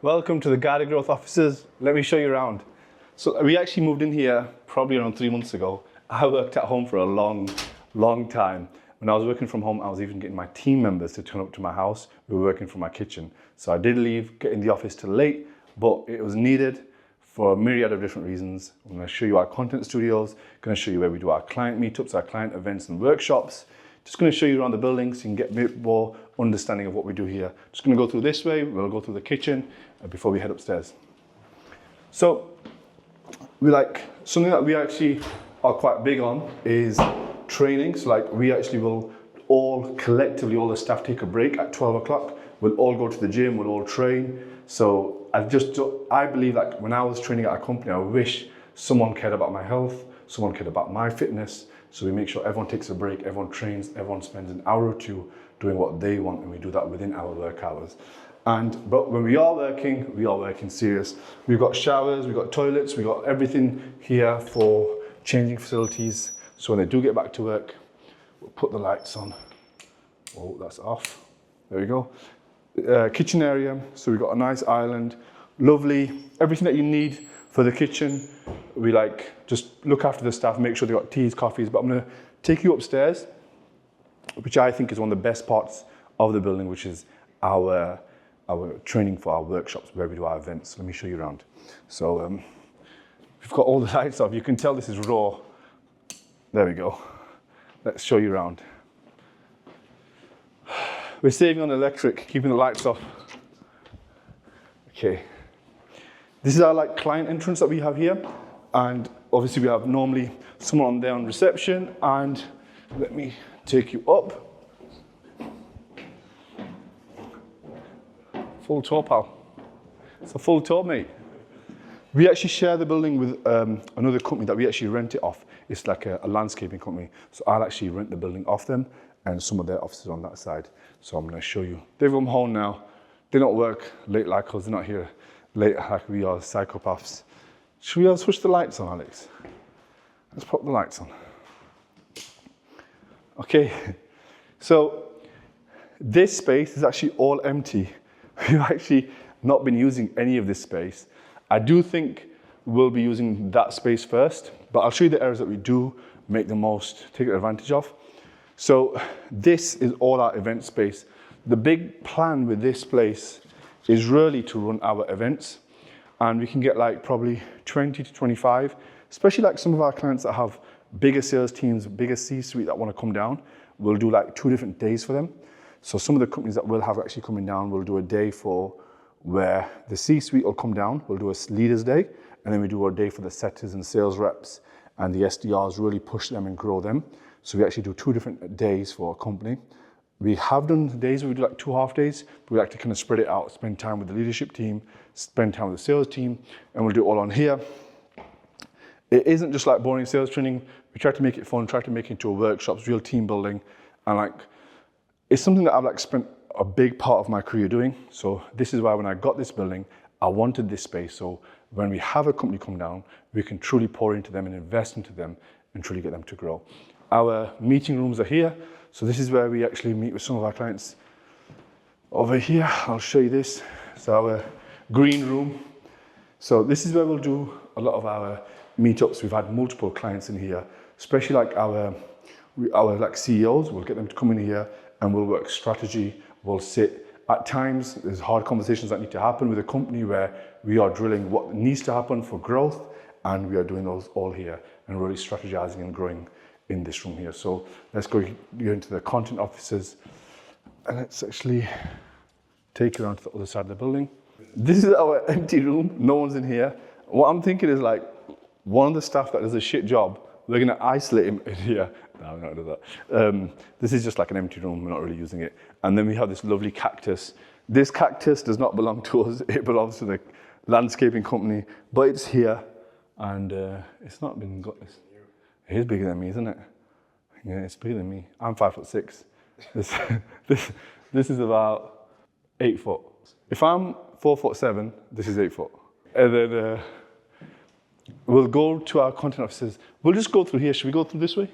Welcome to the Guided Growth offices. Let me show you around. So we actually moved in here probably around 3 months ago. I worked at home for a long time. When I was working from home, I was even getting my team members to turn up to my house. We were working from my kitchen. So I did leave, get in the office till late, but it was needed for a myriad of different reasons. I'm going to show you our content studios, going to show you where we do our client meetups, our client events and workshops. Just going to show you around the building so you can get a bit more understanding of what we do here. Just going to go through this way, we'll go through the kitchen before we head upstairs. So something that we actually are quite big on is training. So we actually will all collectively, all the staff take a break at 12 o'clock. We'll all go to the gym, we'll all train. So I believe that when I was training at a company, I wish someone cared about my health, someone cared about my fitness. So we make sure everyone takes a break, everyone trains, everyone spends an hour or two doing what they want, and we do that within our work hours. But when we are working serious. We've got showers, we've got toilets, we've got everything here for changing facilities. So when they do get back to work, we'll put the lights on. Oh, that's off. There we go. Kitchen area, so we've got a nice island, lovely, everything that you need for the kitchen. We just look after the staff, make sure they got teas, coffees, but I'm gonna take you upstairs, which I think is one of the best parts of the building, which is our training for our workshops, where we do our events. Let me show you around. So we've got all the lights off. You can tell this is raw. There we go. Let's show you around. We're saving on electric, keeping the lights off. Okay. This is our client entrance that we have here. And obviously we have normally someone on there on reception, and let me take you up. Full tour, pal. It's a full tour, mate. We actually share the building with another company that we actually rent it off. It's like a landscaping company. So I'll actually rent the building off them and some of their offices on that side. So I'm gonna show you. They've come home now. They don't work late like us. They're not here late like we are, psychopaths. Should we switch the lights on, Alex? Let's pop the lights on. Okay, so this space is actually all empty. We've actually not been using any of this space. I do think we'll be using that space first, but I'll show you the areas that we do make the most, take advantage of. So this is all our event space. The big plan with this place is really to run our events, and we can get probably 20 to 25, especially some of our clients that have bigger sales teams, bigger C-suite that want to come down. We'll do 2 different days for them. So some of the companies that we'll have actually coming down, we'll do a day for where the C-suite will come down. We'll do a leaders day, and then we do a day for the setters and sales reps and the SDRs, really push them and grow them. So we actually do 2 different days for a company. We have done days where we do 2 half days, but we like to kind of spread it out, spend time with the leadership team, spend time with the sales team, and we'll do it all on here. It isn't just boring sales training. We try to make it fun, try to make it into a workshop, real team building, and it's something that I've spent a big part of my career doing. So this is why when I got this building, I wanted this space. So when we have a company come down, we can truly pour into them and invest into them and truly get them to grow. Our meeting rooms are here. So this is where we actually meet with some of our clients. Over here, I'll show you this. It's our green room. So this is where we'll do a lot of our meetups. We've had multiple clients in here, especially our CEOs. We'll get them to come in here and we'll work strategy. We'll sit. At times, there's hard conversations that need to happen with a company where we are drilling what needs to happen for growth, and we are doing those all here and really strategizing and growing in this room here. So let's go into the content offices, and let's actually take you around to the other side of the building. This is our empty room. No one's in here. What I'm thinking is one of the staff that does a shit job, we're gonna isolate him in here. No, we're not gonna do that. This is just an empty room. We're not really using it. And then we have this lovely cactus. This cactus does not belong to us. It belongs to the landscaping company, but it's here, and it's not been got. It is bigger than me, isn't it? Yeah, it's bigger than me. I'm 5'6". This is about 8 foot. If I'm 4'7", this is 8 foot. And then we'll go to our content offices. We'll just go through here. Should we go through this way?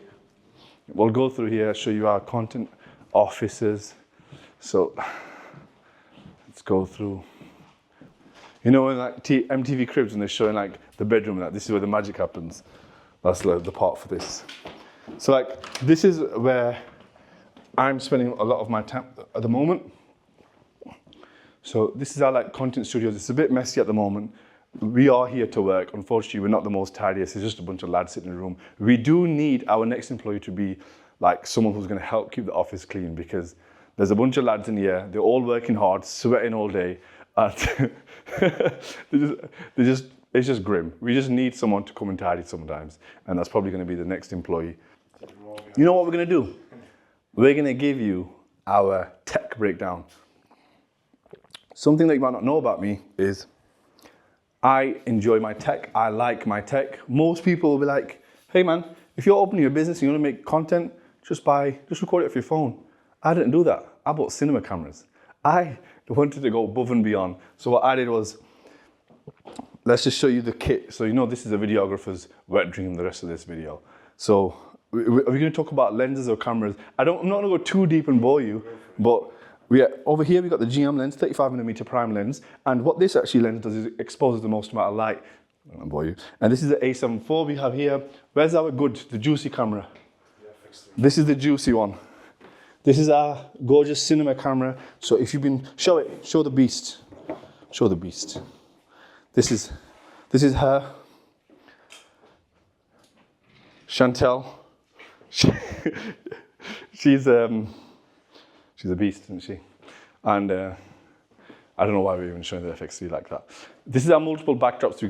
We'll go through here, show you our content offices. So let's go through. You know, in like MTV Cribs, when they're showing like the bedroom, like this is where the magic happens. That's the part for this. So like, this is where I'm spending a lot of my time at the moment. So this is our like content studios. It's a bit messy at the moment. We are here to work. Unfortunately, we're not the most tidiest. It's just a bunch of lads sitting in a room. We do need our next employee to be like someone who's going to help keep the office clean, because there's a bunch of lads in here. They're all working hard, sweating all day. And it's just grim. We just need someone to come and tidy sometimes. And that's probably going to be the next employee. You know what we're going to do? We're going to give you our tech breakdown. Something that you might not know about me is I enjoy my tech. I like my tech. Most people will be like, hey man, if you're opening your business and you want to make content, just record it off your phone. I didn't do that. I bought cinema cameras. I wanted to go above and beyond. So what I did was, let's just show you the kit. So you know this is a videographer's wet dream, the rest of this video. So are we going to talk about lenses or cameras? I'm not going to go too deep and bore you, but over here we got the GM lens, 35mm prime lens, and what this actually lens does is it exposes the most amount of light. I don't want to bore you. And this is the A7 IV we have here. Where's our the juicy camera? This is the juicy one. This is our gorgeous cinema camera. So if you've been, show the beast. Show the beast. This is her. Chantel. She's a beast, isn't she? And I don't know why we're even showing the FXC like that. This is our multiple backdrops.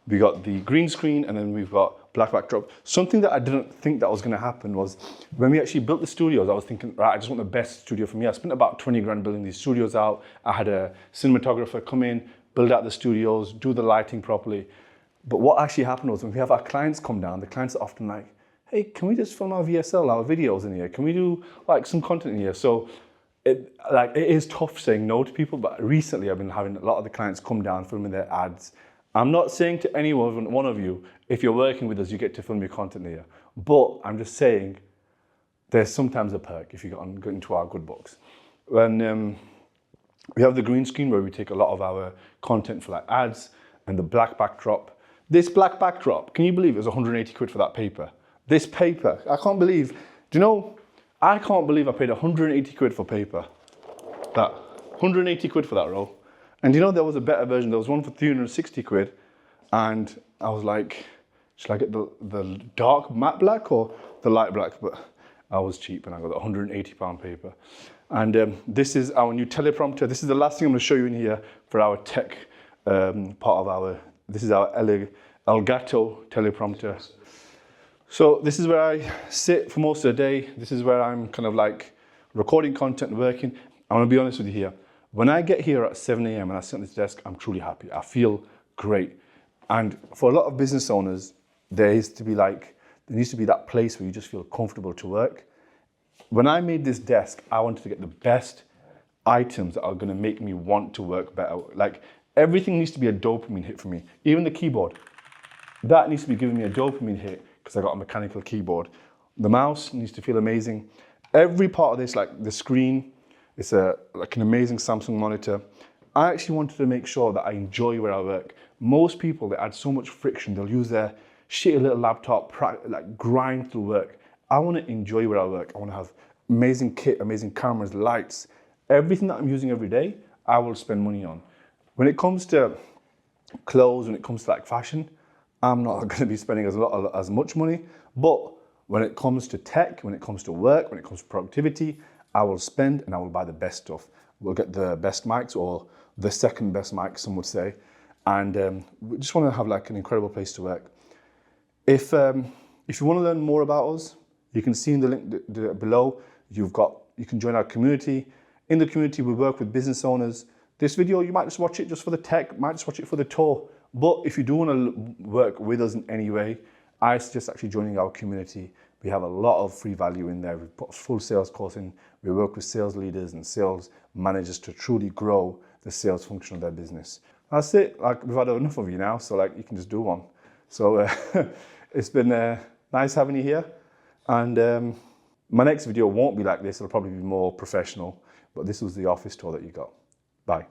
We got the green screen, and then we've got black backdrop. Something that I didn't think that was going to happen was when we actually built the studios, I was thinking, right, I just want the best studio for me. I spent about 20 grand building these studios out. I had a cinematographer come in, build out the studios, do the lighting properly. But what actually happened was when we have our clients come down, the clients are often like, hey, can we just film our VSL, our videos in here? Can we do like some content in here? So it is tough saying no to people, but recently I've been having a lot of the clients come down filming their ads. I'm not saying to any one of you, if you're working with us, you get to film your content here. But I'm just saying there's sometimes a perk if you get into our good books. When we have the green screen where we take a lot of our content for like ads, and the black backdrop. This black backdrop, can you believe it was 180 quid for that paper? This paper, I can't believe I paid 180 quid for paper. 180 quid for that roll. And there was a better version. There was one for 360 quid. And I was like, should I get the dark matte black or the light black? But I was cheap and I got the 180 pound paper. And this is our new teleprompter. This is the last thing I'm going to show you in here for our tech part of this is our Elgato teleprompter. So this is where I sit for most of the day. This is where I'm kind of like recording content, working. I'm going to be honest with you here. When I get here at 7 a.m. and I sit on this desk, I'm truly happy. I feel great. And for a lot of business owners, there needs to be that place where you just feel comfortable to work. When I made this desk, I wanted to get the best items that are going to make me want to work better. Like everything needs to be a dopamine hit for me. Even the keyboard, that needs to be giving me a dopamine hit because I got a mechanical keyboard. The mouse needs to feel amazing. Every part of this, like the screen, it's like an amazing Samsung monitor. I actually wanted to make sure that I enjoy where I work. Most people, they add so much friction. They'll use their shitty little laptop, like grind through work. I want to enjoy where I work. I want to have amazing kit, amazing cameras, lights. Everything that I'm using every day, I will spend money on. When it comes to clothes, when it comes to like fashion, I'm not going to be spending as much money. But when it comes to tech, when it comes to work, when it comes to productivity, I will spend and I will buy the best stuff. We'll get the best mics or the second best mic, some would say. And we just want to have like an incredible place to work. If you want to learn more about us, you can see in the link below, you can join our community. In the community, we work with business owners. This video, you might just watch it just for the tech, might just watch it for the tour. But if you do want to work with us in any way, I suggest actually joining our community. We have a lot of free value in there. We've put a full sales course in. We work with sales leaders and sales managers to truly grow the sales function of their business. That's it. Like we've had enough of you now, so like you can just do one. So it's been nice having you here. And my next video won't be like this. It'll probably be more professional. But this was the office tour that you got. Bye.